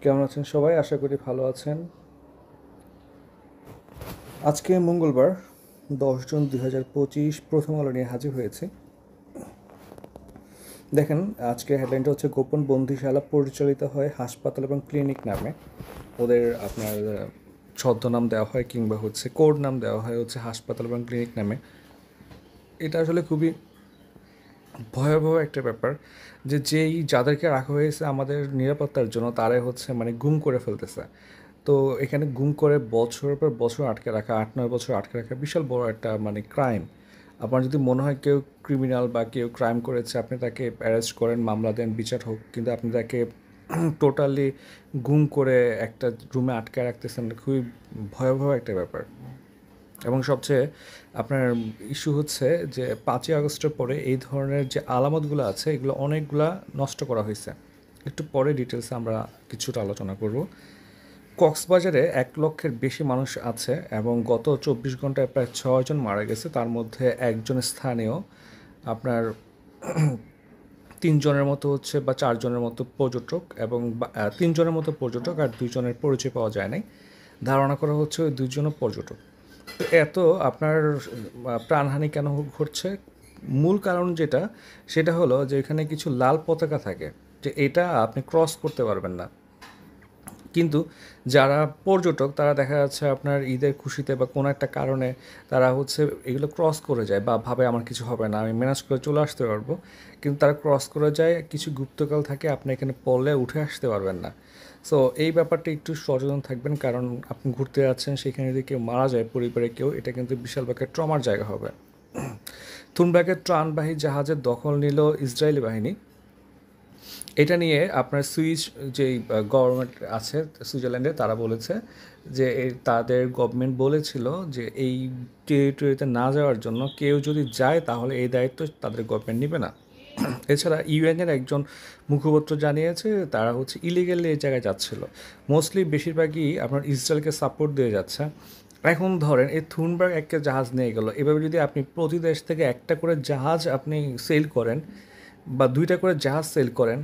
কেমন আছেন সবাই? আশা করি ভালো আছেন। আজকে মঙ্গলবার 10 জুন 2025 প্রথম আলো নিয়ে হাজির হয়েছে। দেখেন, আজকে হেডলাইনটা হচ্ছে গোপন বন্দিশালা পরিচালিত হয় হাসপাতাল এবং ক্লিনিক নামে। ওদের আপনার ছদ্মনাম দেওয়া হয় কিংবা হচ্ছে কোড নাম দেওয়া হয় হচ্ছে হাসপাতাল এবং ক্লিনিক নামে। এটা আসলে খুবই ভয়াবহ একটা ব্যাপার যে যাদেরকে রাখা হয়েছে আমাদের নিরাপত্তার জন্য তারাই হচ্ছে মানে গুম করে ফেলতেছে। তো এখানে গুম করে বছরের পর বছর আটকে রাখা, 8-9 বছর আটকে রাখা বিশাল বড় একটা মানে ক্রাইম। আপনার যদি মনে হয় কেউ ক্রিমিনাল বা কেউ ক্রাইম করেছে, আপনি তাকে অ্যারেস্ট করেন, মামলা দেন, বিচার হোক, কিন্তু আপনি তাকে টোটালি গুম করে একটা রুমে আটকে রাখতেছেন, খুবই ভয়াবহ একটা ব্যাপার। এবং সবচেয়ে আপনার ইস্যু হচ্ছে যে 5ই আগস্টের পরে এই ধরনের যে আলামতগুলো আছে এগুলো অনেকগুলা নষ্ট করা হয়েছে। একটু পরে ডিটেলসে আমরা কিছুটা আলোচনা করব। কক্সবাজারে 1 লক্ষের বেশি মানুষ আছে এবং গত 24 ঘন্টায় প্রায় 6 জন মারা গেছে, তার মধ্যে একজন স্থানীয়, আপনার 3 জনের মতো হচ্ছে বা 4 জনের মতো পর্যটক এবং 3 জনের মতো পর্যটক আর 2 জনের পরিচয় পাওয়া যায় নাই। ধারণা করা হচ্ছে ওই 2জনও পর্যটক। তো এত আপনার প্রাণহানি কেন ঘটছে? মূল কারণ সেটা হলো যে এখানে কিছু লাল পতাকা থাকে, যে এটা আপনি ক্রস করতে পারবেন না। কিন্তু যারা পর্যটক তারা দেখা যাচ্ছে আপনার ঈদের খুশিতে বা কোনো একটা কারণে তারা হচ্ছে এগুলো ক্রস করে যায় বা ভাবে আমার কিছু হবে না, আমি ম্যানেজ করে চলে আসতে পারবো। কিন্তু তারা ক্রস করে যায়, কিছু গুপ্তকাল থাকে, আপনি এখানে পড়লে উঠে আসতে পারবেন না। সো এই ব্যাপারটা একটু সচেতন থাকবেন, কারণ আপনি ঘুরতে যাচ্ছেন, সেখানে যদি কেউ মারা যায় পরিবারে কেউ, এটা কিন্তু বিশাল একটা ট্রমার জায়গা হবে। থুনবার্গের ত্রাণবাহী জাহাজের দখল নিল ইসরায়েলি বাহিনী। এটা নিয়ে আপনার যেই গভর্নমেন্ট আছে সুইজারল্যান্ডে, তারা বলেছে যে তাদের গভর্নমেন্ট বলেছিল যে এই টেরিটরিতে না যাওয়ার জন্য কেউ যদি যায় তাহলে এই দায়িত্ব তাদের গভর্নমেন্ট নেবে না। এছাড়া ইউএনের একজন মুখপাত্র জানিয়েছে তারা হচ্ছে ইলিগেলি এই জায়গায় যাচ্ছিল। মোস্টলি বেশিরভাগই আপনার ইসরায়েলকে সাপোর্ট দিয়ে যাচ্ছে। এখন ধরেন এই থুনবার্গ একটা জাহাজ নিয়ে গেল, এভাবে যদি আপনি প্রতি দেশ থেকে একটা করে জাহাজ আপনি সেল করেন বা 2টা করে জাহাজ সেল করেন,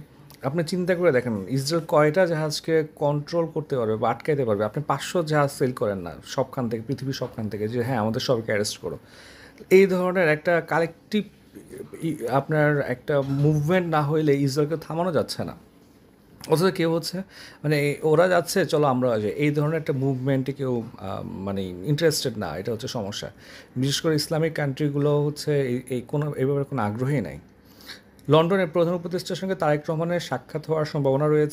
আপনি চিন্তা করে দেখেন ইসরায়েল কয়টা জাহাজকে কন্ট্রোল করতে পারবে বা আটকাইতে পারবে। আপনি 500 জাহাজ সেল করেন না সবখান থেকে, পৃথিবীর সবখান থেকে, যে হ্যাঁ আমাদের সবাইকে অ্যারেস্ট করো। এই ধরনের একটা কালেকটিভ আপনার একটা মুভমেন্ট না হইলে ইসরায়েলকে থামানো যাচ্ছে না। অথচ কেউ হচ্ছে মানে ওরা যাচ্ছে, চলো আমরা যাই, এই ধরনের একটা মুভমেন্টে কেউ মানে ইন্টারেস্টেড না। এটা হচ্ছে সমস্যা। বিশেষ করে ইসলামিক কান্ট্রিগুলো হচ্ছে এই কোনো এভাবে কোনো আগ্রহী নাই। লন্ডনের প্রধান উপদেষ্টার সঙ্গে তারেক রহমানের সাক্ষাৎ হওয়ার সম্ভাবনা রয়েছে।